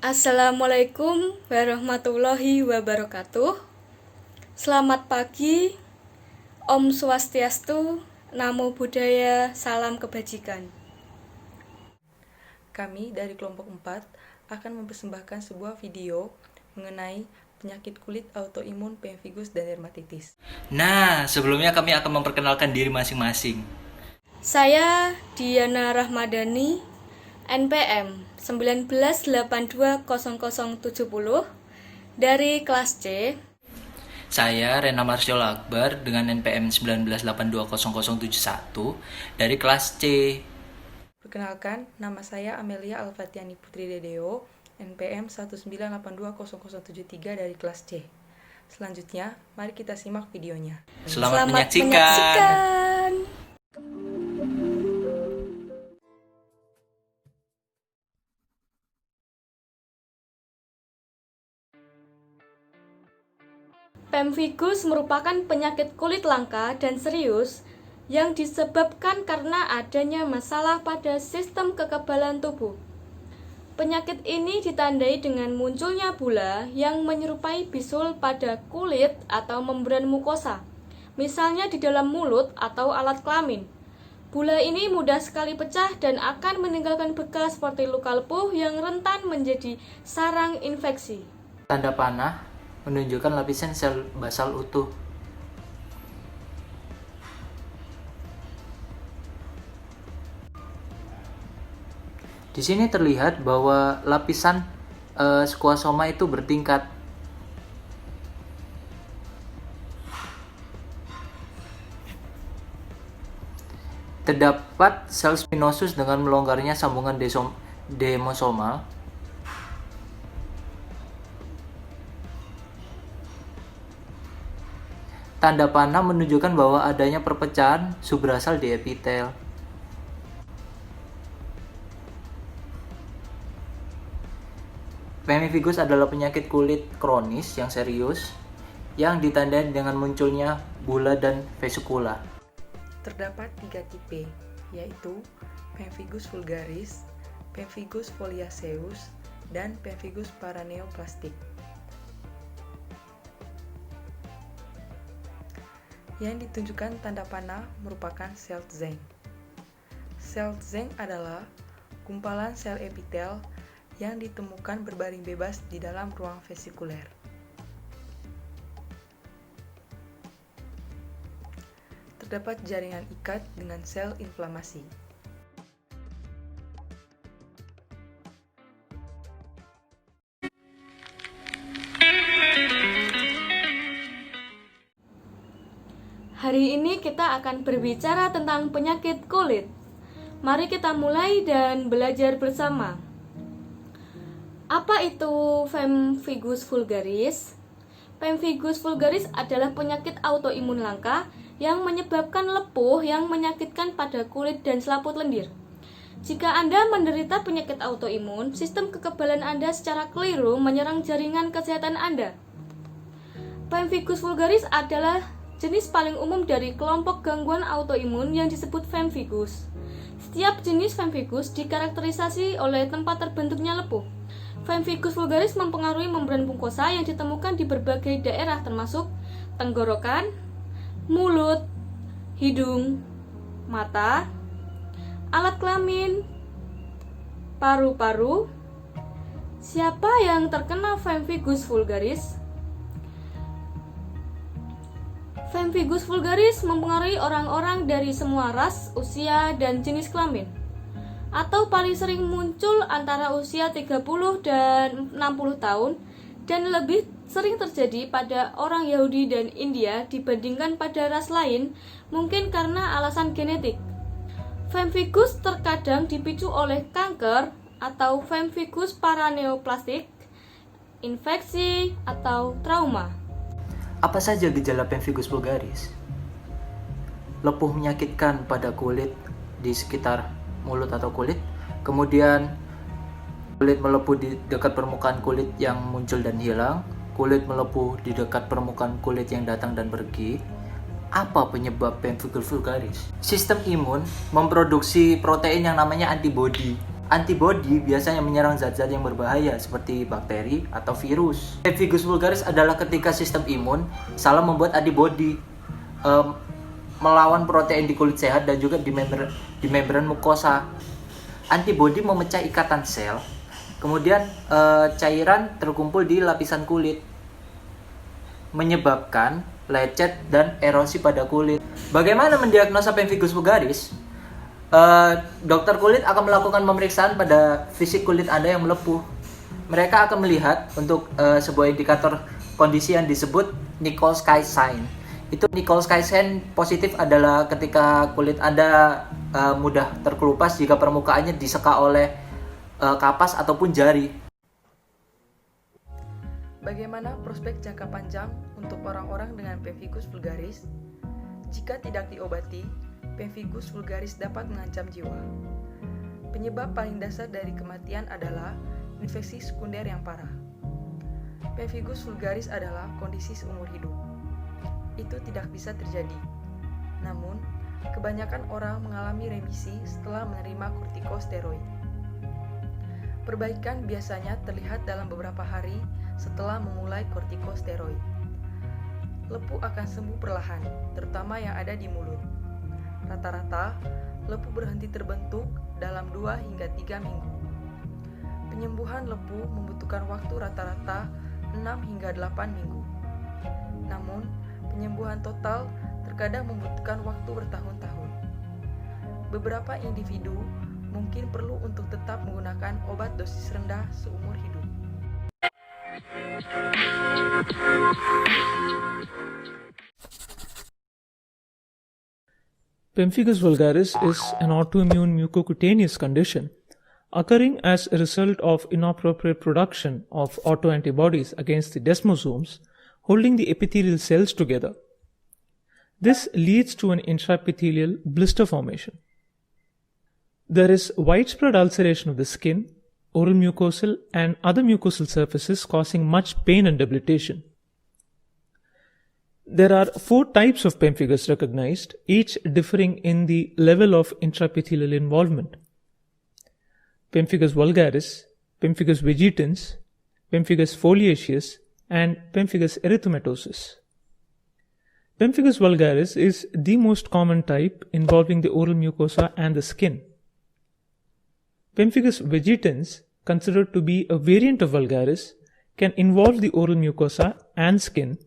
Assalamualaikum warahmatullahi wabarakatuh. Selamat pagi, Om Swastiastu, Namo Buddhaya, Salam Kebajikan. Kami dari Kelompok 4 akan mempersembahkan sebuah video mengenai penyakit kulit autoimun Pemfigus dan Dermatitis. Nah, sebelumnya kami akan memperkenalkan diri masing-masing. Saya Diana Rahmadani, NPM 19820070 dari kelas C. Saya Rena Marsyol Akbar dengan NPM 19820071 dari kelas C. Perkenalkan, nama saya Amelia Alfatiani Putri Dedeo, NPM 1982073 dari kelas C. Selanjutnya, mari kita simak videonya. Selamat menyaksikan. Pemfigus merupakan penyakit kulit langka dan serius yang disebabkan karena adanya masalah pada sistem kekebalan tubuh. Penyakit ini ditandai dengan munculnya bula yang menyerupai bisul pada kulit atau membran mukosa, misalnya di dalam mulut atau alat kelamin. Bula ini mudah sekali pecah dan akan meninggalkan bekas seperti luka lepuh yang rentan menjadi sarang infeksi. Tanda panah menunjukkan lapisan sel basal utuh. Di sini terlihat bahwa lapisan squamosoma itu bertingkat. Terdapat sel spinosus dengan melonggarnya sambungan demosomal. Tanda panah menunjukkan bahwa adanya perpecahan subrasal di epitel. Pemfigus adalah penyakit kulit kronis yang serius yang ditandai dengan munculnya bula dan vesikula. Terdapat 3 tipe, yaitu Pemfigus vulgaris, Pemfigus foliaceus, dan Pemfigus paraneoplastik. Yang ditunjukkan tanda panah merupakan sel zinc. Sel zinc adalah gumpalan sel epitel yang ditemukan berbaring bebas di dalam ruang vesikuler. Terdapat jaringan ikat dengan sel inflamasi. Hari ini kita akan berbicara tentang penyakit kulit. Mari kita mulai dan belajar bersama. Apa itu Pemfigus vulgaris? Pemfigus vulgaris adalah penyakit autoimun langka yang menyebabkan lepuh yang menyakitkan pada kulit dan selaput lendir. Jika Anda menderita penyakit autoimun, sistem kekebalan Anda secara keliru menyerang jaringan kesehatan Anda. Pemfigus vulgaris adalah jenis paling umum dari kelompok gangguan autoimun yang disebut Pemfigus. Setiap jenis Pemfigus dikarakterisasi oleh tempat terbentuknya lepuh. Pemfigus vulgaris mempengaruhi membran mukosa yang ditemukan di berbagai daerah termasuk tenggorokan, mulut, hidung, mata, alat kelamin, paru-paru. Siapa yang terkena Pemfigus vulgaris? Pemfigus vulgaris mempengaruhi orang-orang dari semua ras, usia, dan jenis kelamin, atau paling sering muncul antara usia 30 dan 60 tahun, dan lebih sering terjadi pada orang Yahudi dan India dibandingkan pada ras lain, mungkin karena alasan genetik. Pemfigus terkadang dipicu oleh kanker atau Pemfigus paraneoplastik, infeksi, atau trauma. Apa saja gejala Pemfigus vulgaris? Lepuh menyakitkan pada kulit di sekitar mulut atau kulit, kemudian kulit melepuh di dekat permukaan kulit yang muncul dan hilang, kulit melepuh di dekat permukaan kulit yang datang dan pergi. Apa penyebab Pemfigus vulgaris? Sistem imun memproduksi protein yang namanya antibodi. Antibodi biasanya menyerang zat-zat yang berbahaya seperti bakteri atau virus. Pemfigus vulgaris adalah ketika sistem imun salah membuat antibodi melawan protein di kulit sehat dan juga di membran mukosa. Antibodi memecah ikatan sel, kemudian cairan terkumpul di lapisan kulit, menyebabkan lecet dan erosi pada kulit. Bagaimana mendiagnosa pemfigus vulgaris? Dokter kulit akan melakukan pemeriksaan pada fisik kulit Anda yang melepuh. Mereka akan melihat untuk sebuah indikator kondisi yang disebut Nichols-Sky sign. Itu Nichols-Sky sign positif adalah ketika kulit Anda mudah terkelupas jika permukaannya diseka oleh kapas ataupun jari. Bagaimana prospek jangka panjang untuk orang-orang dengan pemfigus vulgaris? Jika tidak diobati, pemfigus vulgaris dapat mengancam jiwa. Penyebab paling dasar dari kematian adalah infeksi sekunder yang parah. Pemfigus vulgaris adalah kondisi seumur hidup. Itu tidak bisa terjadi. Namun, kebanyakan orang mengalami remisi setelah menerima kortikosteroid. Perbaikan biasanya terlihat dalam beberapa hari setelah memulai kortikosteroid. Lepuh akan sembuh perlahan, terutama yang ada di mulut. Rata-rata, lepuh berhenti terbentuk dalam 2 hingga 3 minggu. Penyembuhan lepuh membutuhkan waktu rata-rata 6 hingga 8 minggu. Namun, penyembuhan total terkadang membutuhkan waktu bertahun-tahun. Beberapa individu mungkin perlu untuk tetap menggunakan obat dosis rendah seumur hidup. Pemfigus vulgaris is an autoimmune mucocutaneous condition occurring as a result of inappropriate production of autoantibodies against the desmosomes holding the epithelial cells together. This leads to an intraepithelial blister formation. There is widespread ulceration of the skin, oral mucosal and other mucosal surfaces causing much pain and debilitation. There are 4 types of pemfigus recognized, each differing in the level of intraepithelial involvement. Pemfigus vulgaris, Pemfigus vegetans, Pemfigus foliaceus, and Pemfigus erythematosus. Pemfigus vulgaris is the most common type involving the oral mucosa and the skin. Pemfigus vegetans, considered to be a variant of vulgaris, can involve the oral mucosa and skin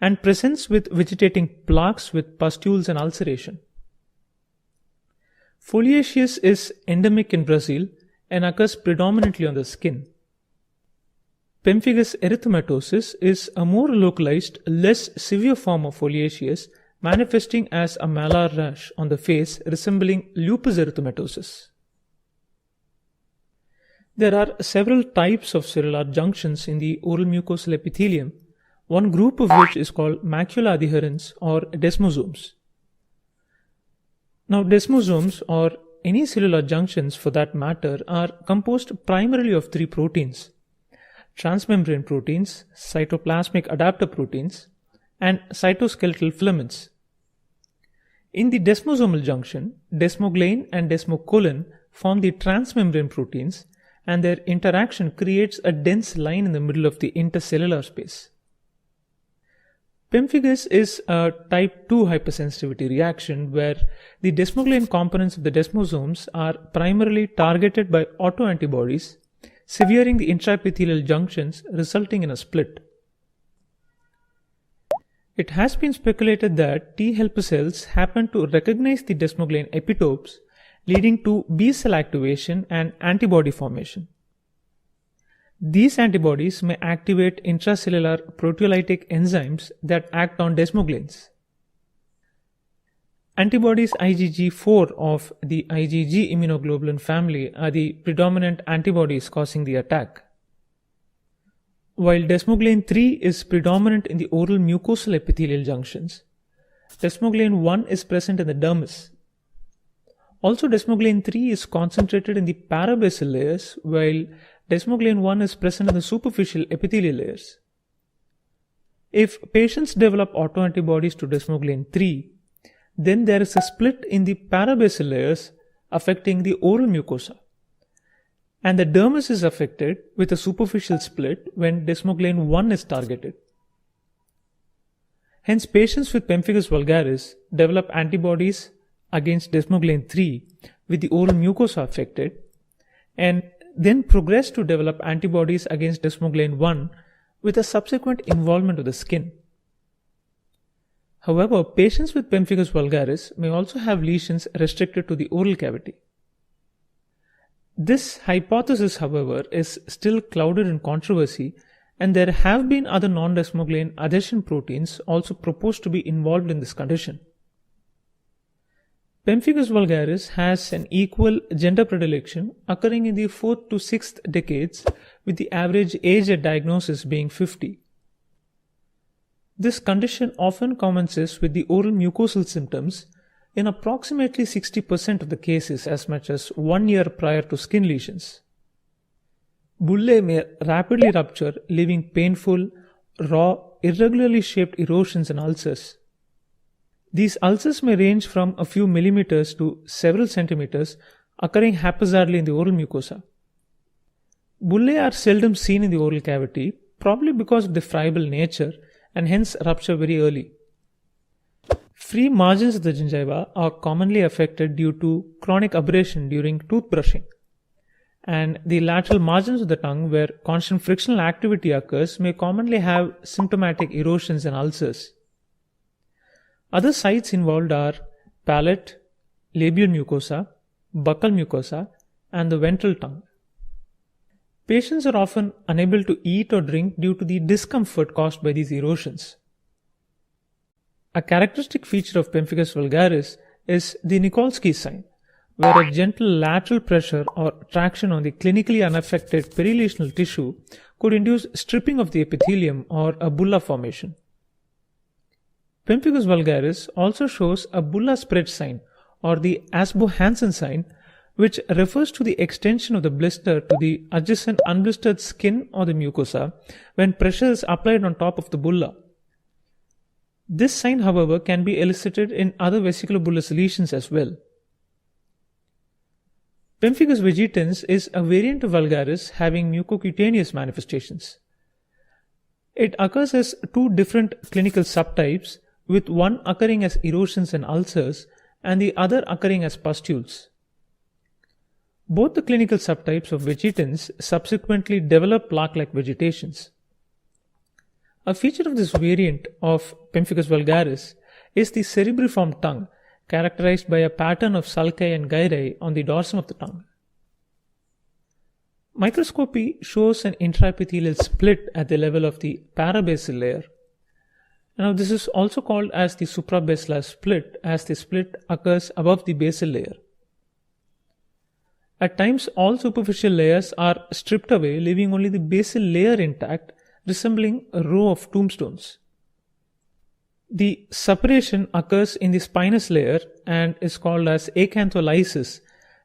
and presents with vegetating plaques with pustules and ulceration. Foliaceus is endemic in Brazil and occurs predominantly on the skin. Pemfigus erythematosus is a more localized, less severe form of foliaceus manifesting as a malar rash on the face resembling lupus erythematosus. There are several types of cellular junctions in the oral mucosal epithelium, one group of which is called macula adherens or desmosomes. Now, desmosomes, or any cellular junctions for that matter, are composed primarily of 3 proteins: transmembrane proteins, cytoplasmic adapter proteins, and cytoskeletal filaments. In the desmosomal junction, desmoglein and desmocolin form the transmembrane proteins, and their interaction creates a dense line in the middle of the intercellular space. Pemfigus is a type 2 hypersensitivity reaction where the desmoglein components of the desmosomes are primarily targeted by autoantibodies, severing the intraepithelial junctions, resulting in a split. It has been speculated that T helper cells happen to recognize the desmoglein epitopes, leading to B cell activation and antibody formation. These antibodies may activate intracellular proteolytic enzymes that act on desmogleins. Antibodies IgG4 of the IgG immunoglobulin family are the predominant antibodies causing the attack. While desmoglein 3 is predominant in the oral mucosal epithelial junctions, desmoglein 1 is present in the dermis. Also, desmoglein 3 is concentrated in the parabasal layers, while desmoglein 1 is present in the superficial epithelial layers. If patients develop autoantibodies to desmoglein 3, then there is a split in the parabasal layers affecting the oral mucosa. and the dermis is affected with a superficial split when desmoglein 1 is targeted. Hence, patients with pemphigus vulgaris develop antibodies against desmoglein 3 with the oral mucosa affected, and then progress to develop antibodies against desmoglein 1 with a subsequent involvement of the skin. However, patients with pemphigus vulgaris may also have lesions restricted to the oral cavity. This hypothesis, however, is still clouded in controversy, and there have been other non-desmoglein adhesion proteins also proposed to be involved in this condition. Pemphigus vulgaris has an equal gender predilection occurring in the 4th to 6th decades, with the average age at diagnosis being 50. This condition often commences with the oral mucosal symptoms in approximately 60% of the cases as much as 1 year prior to skin lesions. Bullae may rapidly rupture, leaving painful, raw, irregularly shaped erosions and ulcers. These ulcers may range from a few millimeters to several centimeters, occurring haphazardly in the oral mucosa. Bullae are seldom seen in the oral cavity, probably because of the friable nature, and hence rupture very early. Free margins of the gingiva are commonly affected due to chronic abrasion during toothbrushing, and the lateral margins of the tongue, where constant frictional activity occurs, may commonly have symptomatic erosions and ulcers. Other sites involved are palate, labial mucosa, buccal mucosa, and the ventral tongue. Patients are often unable to eat or drink due to the discomfort caused by these erosions. A characteristic feature of pemphigus vulgaris is the Nikolsky sign, where a gentle lateral pressure or traction on the clinically unaffected perilesional tissue could induce stripping of the epithelium or a bulla formation. Pemphigus vulgaris also shows a bulla spread sign, or the Asbo-Hansen sign, which refers to the extension of the blister to the adjacent unblistered skin or the mucosa when pressure is applied on top of the bulla. This sign, however, can be elicited in other vesiculobullous lesions as well. Pemphigus vegetans is a variant of vulgaris having mucocutaneous manifestations. It occurs as two different clinical subtypes, with one occurring as erosions and ulcers and the other occurring as pustules. Both the clinical subtypes of vegetans subsequently develop plaque-like vegetations. A feature of this variant of pemphigus vulgaris is the cerebriform tongue, characterized by a pattern of sulci and gyri on the dorsum of the tongue. Microscopy shows an intraepithelial split at the level of the parabasal layer. Now, this is also called as the suprabasilar split, as the split occurs above the basal layer. At times, all superficial layers are stripped away, leaving only the basal layer intact, resembling a row of tombstones. The separation occurs in the spinous layer and is called as acantholysis,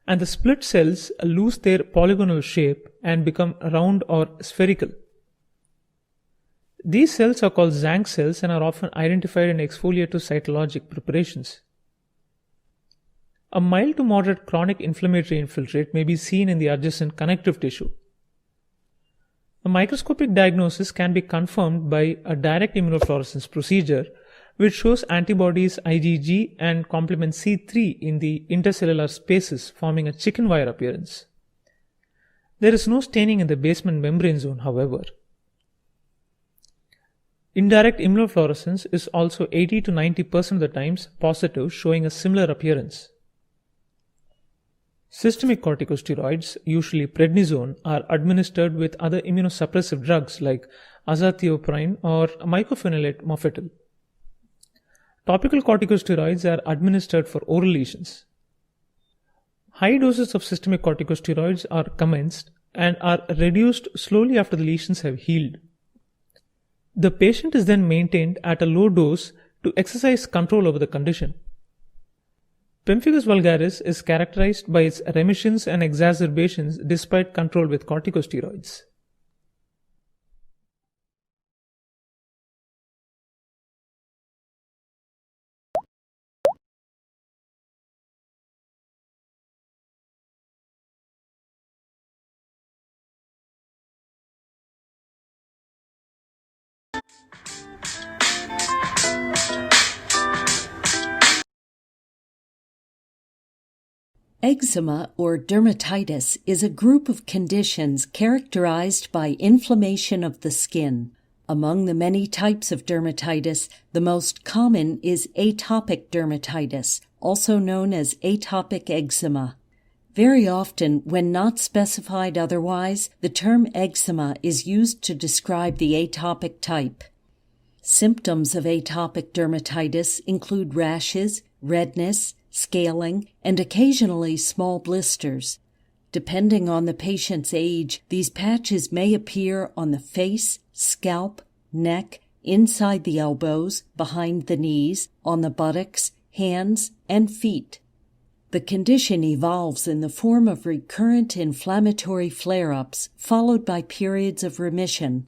and the split cells lose their polygonal shape and become round or spherical. These cells are called Zank cells and are often identified in exfoliatocytologic preparations. A mild to moderate chronic inflammatory infiltrate may be seen in the adjacent connective tissue. A microscopic diagnosis can be confirmed by a direct immunofluorescence procedure, which shows antibodies IgG and complement C3 in the intercellular spaces, forming a chicken wire appearance. There is no staining in the basement membrane zone, however. Indirect immunofluorescence is also 80 to 90% of the times positive, showing a similar appearance. Systemic corticosteroids, usually prednisone, are administered with other immunosuppressive drugs like azathioprine or mycophenolate mofetil. Topical corticosteroids are administered for oral lesions. High doses of systemic corticosteroids are commenced and are reduced slowly after the lesions have healed. The patient is then maintained at a low dose to exercise control over the condition. Pemphigus vulgaris is characterized by its remissions and exacerbations despite control with corticosteroids. Eczema or dermatitis is a group of conditions characterized by inflammation of the skin. Among the many types of dermatitis, the most common is atopic dermatitis, also known as atopic eczema. Very often, when not specified otherwise, the term eczema is used to describe the atopic type. Symptoms of atopic dermatitis include rashes, redness, scaling, and occasionally small blisters. Depending on the patient's age, these patches may appear on the face, scalp, neck, inside the elbows, behind the knees, on the buttocks, hands, and feet. The condition evolves in the form of recurrent inflammatory flare-ups, followed by periods of remission.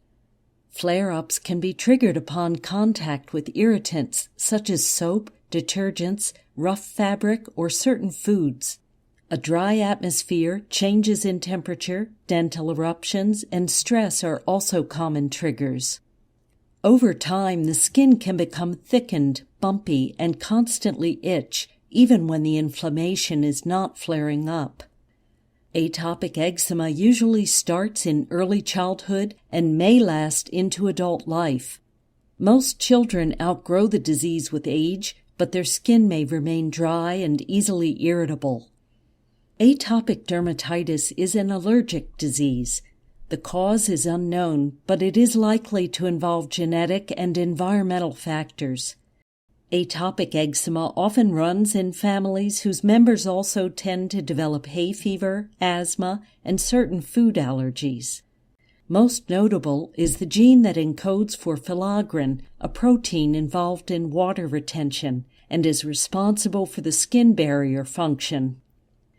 Flare-ups can be triggered upon contact with irritants such as soap, detergents, rough fabric, or certain foods. A dry atmosphere, changes in temperature, dental eruptions, and stress are also common triggers. Over time, the skin can become thickened, bumpy, and constantly itch, even when the inflammation is not flaring up. Atopic eczema usually starts in early childhood and may last into adult life. Most children outgrow the disease with age, but their skin may remain dry and easily irritable. Atopic dermatitis is an allergic disease. The cause is unknown, but it is likely to involve genetic and environmental factors. Atopic eczema often runs in families whose members also tend to develop hay fever, asthma, and certain food allergies. Most notable is the gene that encodes for filaggrin, a protein involved in water retention, and is responsible for the skin barrier function.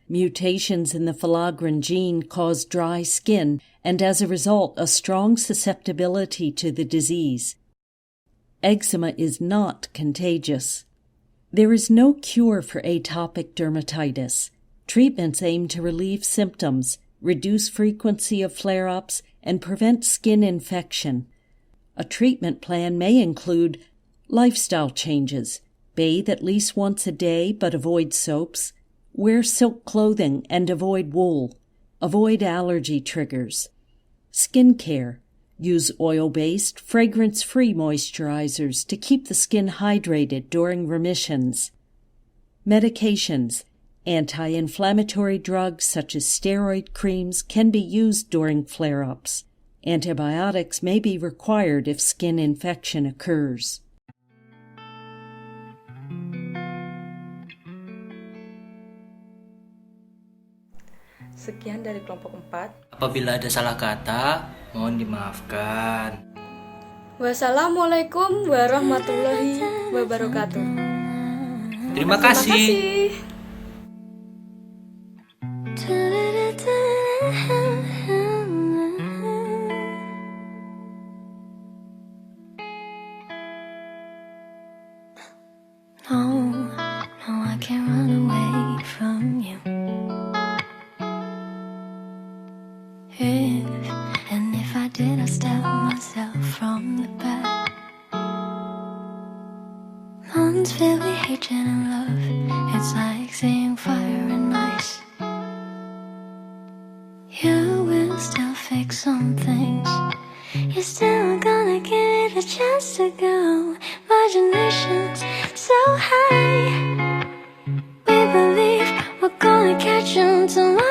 Mutations in the filaggrin gene cause dry skin and, as a result, a strong susceptibility to the disease. Eczema is not contagious. There is no cure for atopic dermatitis. Treatments aim to relieve symptoms, reduce frequency of flare-ups, and prevent skin infection. A treatment plan may include lifestyle changes, bathe at least once a day but avoid soaps, wear silk clothing and avoid wool, avoid allergy triggers. Skin care. Use oil-based, fragrance-free moisturizers to keep the skin hydrated during remissions. Medications. Anti-inflammatory drugs such as steroid creams can be used during flare-ups. Antibiotics may be required if skin infection occurs. Sekian dari kelompok 4. Apabila ada salah kata, mohon dimaafkan. Wassalamualaikum warahmatullahi wabarakatuh. Terima kasih. No, I can't run away from you. If I did, I'd stab myself from the back. Lungs filled with hatred and love. It's like seeing fire and ice. You will still fix some things. You're still gonna give it a chance to go. Imagination's so high. We believe we're gonna catch 'em tomorrow.